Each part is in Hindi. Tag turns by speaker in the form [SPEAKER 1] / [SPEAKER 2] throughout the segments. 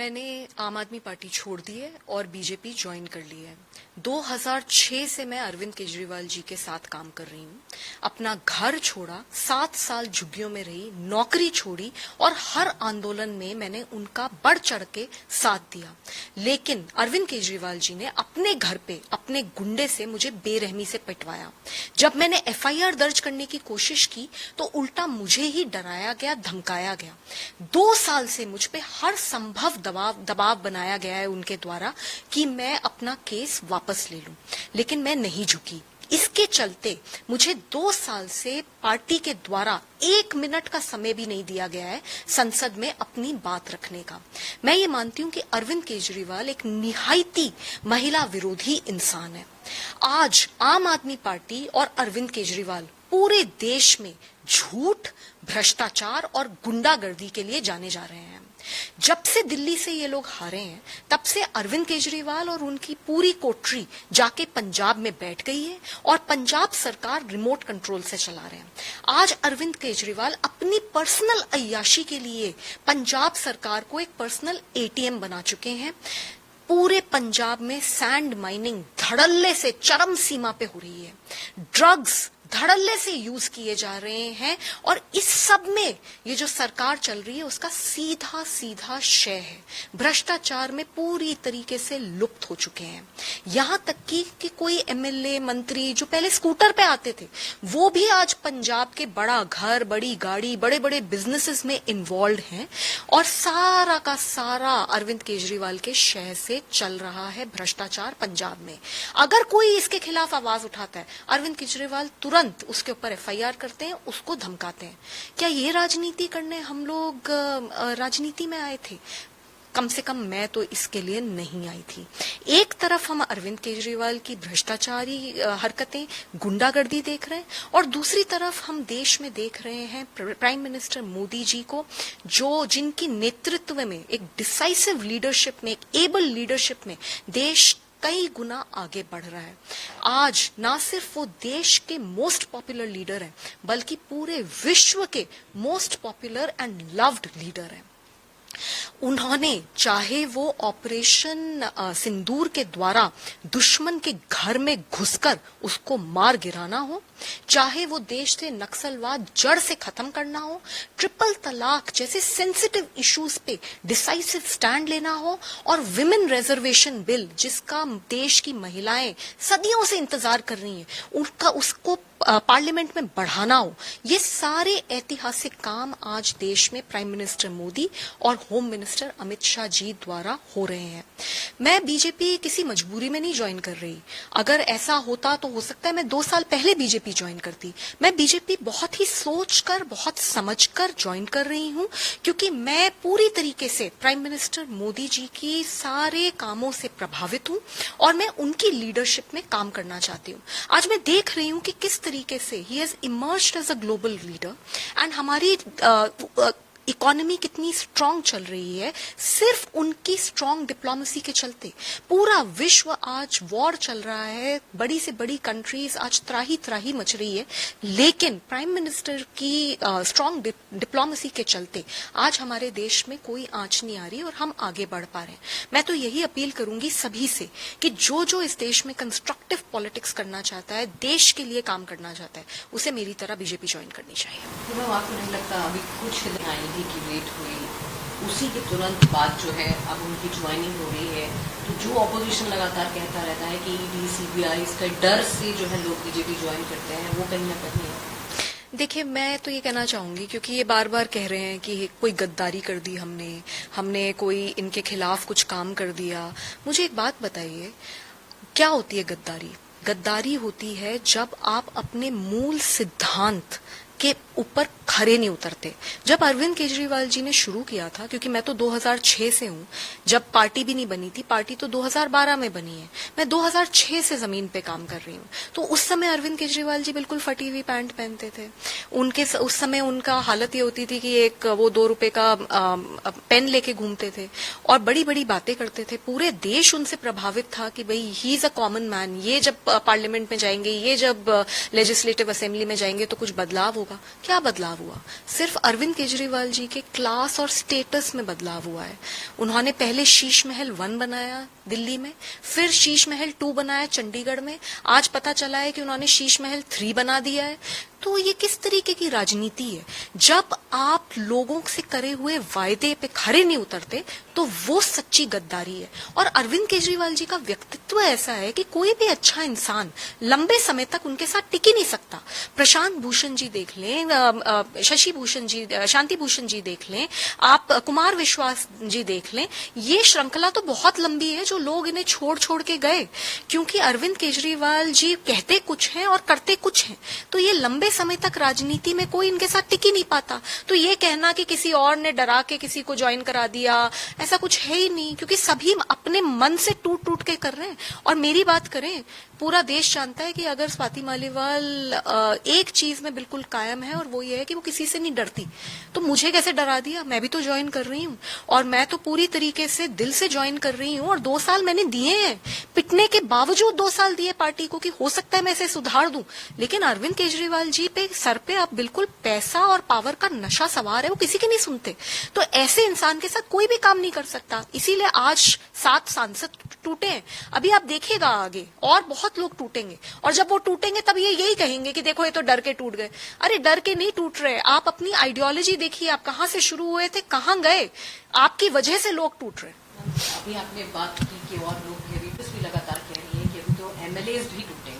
[SPEAKER 1] मैंने आम आदमी पार्टी छोड़ दी है और बीजेपी ज्वाइन कर ली है। 2006 से मैं अरविंद केजरीवाल जी के साथ काम कर रही हूँ। अपना घर छोड़ा, 7 साल झुग्गियों में रही, नौकरी छोड़ी और हर आंदोलन में मैंने उनका बढ़ चढ़ के साथ दिया। लेकिन अरविंद केजरीवाल जी ने अपने घर पे अपने गुंडे से मुझे बेरहमी से पिटवाया। जब मैंने एफआईआर दर्ज करने की कोशिश की तो उल्टा मुझे ही डराया गया, धमकाया गया। 2 साल से मुझ पे हर संभव दबाव बनाया गया है उनके द्वारा कि मैं अपना केस वापस ले लूं, लेकिन मैं नहीं झुकी। इसके चलते मुझे 2 साल से पार्टी के द्वारा 1 मिनट का समय भी नहीं दिया गया है संसद में अपनी बात रखने का। मैं ये मानती हूं कि अरविंद केजरीवाल एक निहायती महिला विरोधी इंसान है। आज आम आदमी पार्टी और अरविंद केजरीवाल पूरे देश में झूठ, भ्रष्टाचार और गुंडागर्दी के लिए जाने जा रहे हैं। जब से दिल्ली से ये लोग हारे हैं, तब से अरविंद केजरीवाल और उनकी पूरी कोठरी जाके पंजाब में बैठ गई है और पंजाब सरकार रिमोट कंट्रोल से चला रहे हैं। आज अरविंद केजरीवाल अपनी पर्सनल अय्याशी के लिए पंजाब सरकार को एक पर्सनल एटीएम बना चुके हैं। पूरे पंजाब में सैंड माइनिंग धड़ल्ले से चरम सीमा पे हो रही है। ड्रग्स धड़ल्ले से यूज किए जा रहे हैं और इस सब में ये जो सरकार चल रही है उसका सीधा सीधा श्रेय है। भ्रष्टाचार में पूरी तरीके से लुप्त हो चुके हैं। यहां तक कि कोई एमएलए, मंत्री जो पहले स्कूटर पे आते थे, वो भी आज पंजाब के बड़ा घर, बड़ी गाड़ी, बड़े बड़े बिजनेसेस में इन्वॉल्व हैं और सारा का सारा अरविंद केजरीवाल के शहर से चल रहा है भ्रष्टाचार पंजाब में। अगर कोई इसके खिलाफ आवाज उठाता है, अरविंद केजरीवाल तुरंत उसके ऊपर एफआईआर करते हैं, उसको धमकाते हैं। क्या ये राजनीति करने हम लोग राजनीति में आए थे? कम से कम मैं तो इसके लिए नहीं आई थी। एक तरफ हम अरविंद केजरीवाल की भ्रष्टाचारी हरकतें, गुंडागर्दी देख रहे हैं और दूसरी तरफ हम देश में देख रहे हैं प्राइम मिनिस्टर मोदी जी को, जो जिनकी नेतृत्व में एक डिसाइसिव लीडरशिप में, एक एबल लीडरशिप में देश कई गुना आगे बढ़ रहा है। आज ना सिर्फ वो देश के मोस्ट पॉपुलर लीडर हैं, बल्कि पूरे विश्व के most popular and loved leader हैं। उन्होंने चाहे वो ऑपरेशन सिंदूर के द्वारा दुश्मन के घर में घुसकर उसको मार गिराना हो, चाहे वो देश से नक्सलवाद जड़ से खत्म करना हो, ट्रिपल तलाक जैसे सेंसिटिव इश्यूज पे डिसाइसिव स्टैंड लेना हो और विमेन रिजर्वेशन बिल जिसका देश की महिलाएं सदियों से इंतजार कर रही हैं, उसको पार्लियामेंट में बढ़ाना हो, ये सारे ऐतिहासिक काम आज देश में प्राइम मिनिस्टर मोदी और होम मिनिस्टर अमित शाह जी द्वारा हो रहे हैं। मैं बीजेपी किसी मजबूरी में नहीं ज्वाइन कर रही। अगर ऐसा होता तो हो सकता है मैं 2 साल पहले बीजेपी ज्वाइन करती। मैं बीजेपी बहुत ही सोचकर, बहुत समझकर ज्वाइन कर रही हूं, क्योंकि मैं पूरी तरीके से प्राइम मिनिस्टर मोदी जी की सारे कामों से प्रभावित हूं और मैं उनकी लीडरशिप में काम करना चाहती हूं। आज मैं देख रही हूं कि किस तरीके से ही has emerged as a global leader and हमारी इकोनॉमी कितनी स्ट्रांग चल रही है सिर्फ उनकी स्ट्रांग डिप्लोमेसी के चलते। पूरा विश्व आज वॉर चल रहा है, बड़ी से बड़ी कंट्रीज आज त्राही त्राही मच रही है, लेकिन प्राइम मिनिस्टर की स्ट्रांग डिप्लोमेसी के चलते आज हमारे देश में कोई आंच नहीं आ रही और हम आगे बढ़ पा रहे हैं। मैं तो यही अपील करूंगी सभी से कि जो इस देश में कंस्ट्रक्टिव पॉलिटिक्स करना चाहता है, देश के लिए काम करना चाहता है, उसे मेरी तरह बीजेपी ज्वाइन करनी चाहिए।
[SPEAKER 2] तो आपको नहीं लगता अभी कुछ दिन आएंगे की वेट हुई, उसी के तुरंत बाद जो है अब उनकी ज्वाइनिंग हो रही है, तो जो ऑपोजिशन लगातार कहता रहता है कि ईडी, सीबीआई, इसका डर से जो है लोग बीजेपी ज्वाइन करते हैं, वो कहीं ना कहीं है।
[SPEAKER 1] देखिए, मैं तो ये कहना चाहूंगी, क्योंकि ये बार बार कह रहे हैं कि कोई गद्दारी कर दी हमने कोई इनके खिलाफ कुछ काम कर दिया। मुझे एक बात बताइए, क्या होती है गद्दारी? गद्दारी होती है जब आप अपने मूल सिद्धांत के ऊपर खरे नहीं उतरते। जब अरविंद केजरीवाल जी ने शुरू किया था, क्योंकि मैं तो 2006 से हूं, जब पार्टी भी नहीं बनी थी, पार्टी तो 2012 में बनी है, मैं 2006 से जमीन पे काम कर रही हूं, तो उस समय अरविंद केजरीवाल जी बिल्कुल फटी हुई पैंट पहनते थे। उस समय उनका हालत ये होती थी कि एक वो 2 रुपए का पेन लेके घूमते थे और बड़ी बड़ी बातें करते थे। पूरे देश उनसे प्रभावित था कि भाई he is a common man, ये जब पार्लियामेंट में जाएंगे, ये जब लेजिस्लेटिव असेंबली में जाएंगे तो कुछ बदलाव होगा। होगा। क्या बदलाव हुआ? सिर्फ अरविंद केजरीवाल जी के क्लास और स्टेटस में बदलाव हुआ है। उन्होंने पहले शीश महल 1 बनाया दिल्ली में, फिर शीश महल 2 बनाया चंडीगढ़ में, आज पता चला है कि उन्होंने शीश महल 3 बना दिया है। तो ये किस तरीके की राजनीति है? जब आप लोगों से करे हुए वायदे पे खरे नहीं उतरते तो वो सच्ची गद्दारी है। और अरविंद केजरीवाल जी का व्यक्तित्व ऐसा है कि कोई भी अच्छा इंसान लंबे समय तक उनके साथ टिक ही नहीं सकता। प्रशांत भूषण जी देख लें, शशि भूषण जी, शांति भूषण जी देख लें, आप कुमार विश्वास जी देख लें, ये श्रृंखला तो बहुत लंबी है जो लोग इन्हें छोड़ छोड़ के गए, क्योंकि अरविंद केजरीवाल जी कहते कुछ हैं और करते कुछ हैं। तो ये लंबे समय तक राजनीति में कोई इनके साथ टिक ही नहीं पाता। तो ये कहना कि किसी और ने डरा के किसी को ज्वाइन करा दिया, ऐसा कुछ है ही नहीं, क्योंकि सभी अपने मन से टूट टूट के कर रहे हैं। और मेरी बात करें, पूरा देश जानता है कि अगर स्वाति मालीवाल एक चीज में बिल्कुल कायम है और वो ये है कि वो किसी से नहीं डरती, तो मुझे कैसे डरा दिया? मैं भी तो ज्वाइन कर रही हूँ और मैं तो पूरी तरीके से दिल से ज्वाइन कर रही हूँ। और 2 साल मैंने दिए हैं, पिटने के बावजूद 2 साल दिए पार्टी को कि हो सकता है मैं इसे सुधार दूं। लेकिन अरविंद केजरीवाल जी पे सर पे अब बिल्कुल पैसा और पावर का नशा सवार है, वो किसी की नहीं सुनते। तो ऐसे इंसान के साथ कोई भी काम नहीं कर सकता। इसीलिए आज 7 सांसद टूटे हैं। अभी आप देखिएगा आगे और बहुत लोग टूटेंगे, और जब वो टूटेंगे तब ये यही कहेंगे कि देखो ये तो डर के टूट गए। अरे डर के नहीं टूट रहे, आप अपनी आइडियोलॉजी देखिए, आप कहां से शुरू हुए थे, कहां गए, आपकी वजह से लोग टूट रहे।
[SPEAKER 2] अभी आपने बात की कि और लोग हेरिटेज भी लगातार कह रही है कि अभी तो एमएलएज भी टूटेंगे।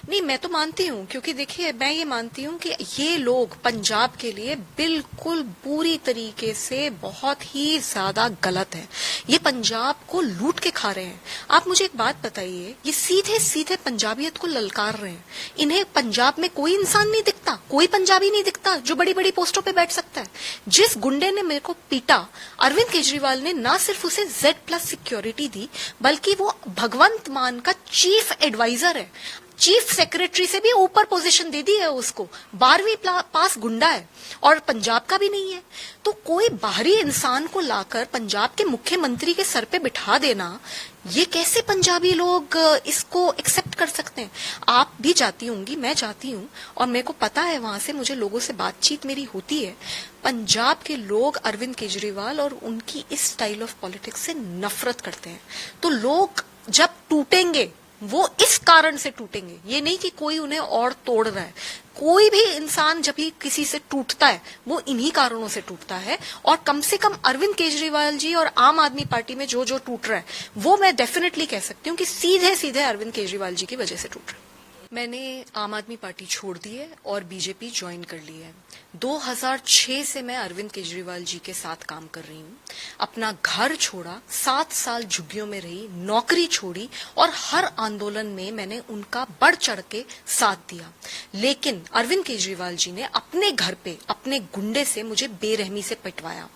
[SPEAKER 1] नहीं, मैं तो मानती हूँ, क्योंकि देखिए मैं ये मानती हूँ कि ये लोग पंजाब के लिए बिल्कुल पूरी तरीके से बहुत ही ज्यादा गलत है। ये पंजाब को लूट के खा रहे हैं। आप मुझे एक बात बताइए, ये सीधे सीधे पंजाबियत को ललकार रहे हैं। इन्हें पंजाब में कोई इंसान नहीं दिखता, कोई पंजाबी नहीं दिखता जो बड़ी बड़ी पोस्टों पे बैठ सकता है। जिस गुंडे ने मेरे को पीटा, अरविंद केजरीवाल ने ना सिर्फ उसे Z+ सिक्योरिटी दी, बल्कि वो भगवंत मान का चीफ एडवाइजर है। चीफ सेक्रेटरी से भी ऊपर पोजीशन दे दी है उसको। 12वीं पास गुंडा है और पंजाब का भी नहीं है। तो कोई बाहरी इंसान को लाकर पंजाब के मुख्यमंत्री के सर पे बिठा देना, ये कैसे पंजाबी लोग इसको एक्सेप्ट कर सकते हैं? आप भी जाती होंगी, मैं जाती हूँ, और मेरे को पता है, वहां से मुझे लोगों से बातचीत मेरी होती है। पंजाब के लोग अरविंद केजरीवाल और उनकी इस स्टाइल ऑफ पॉलिटिक्स से नफरत करते हैं। तो लोग जब टूटेंगे वो इस कारण से टूटेंगे, ये नहीं कि कोई उन्हें और तोड़ रहा है। कोई भी इंसान जब भी किसी से टूटता है वो इन्हीं कारणों से टूटता है। और कम से कम अरविंद केजरीवाल जी और आम आदमी पार्टी में जो जो टूट रहा है वो मैं डेफिनेटली कह सकती हूँ कि सीधे सीधे अरविंद केजरीवाल जी की वजह से टूट रहा है। मैंने आम आदमी पार्टी छोड़ दी है और बीजेपी ज्वाइन कर ली है। 2006 से मैं अरविंद केजरीवाल जी के साथ काम कर रही हूँ। अपना घर छोड़ा, 7 साल झुग्गियों में रही, नौकरी छोड़ी और हर आंदोलन में मैंने उनका बढ़ चढ़ के साथ दिया। लेकिन अरविंद केजरीवाल जी ने अपने घर पे अपने गुंडे से मुझे बेरहमी से पिटवाया।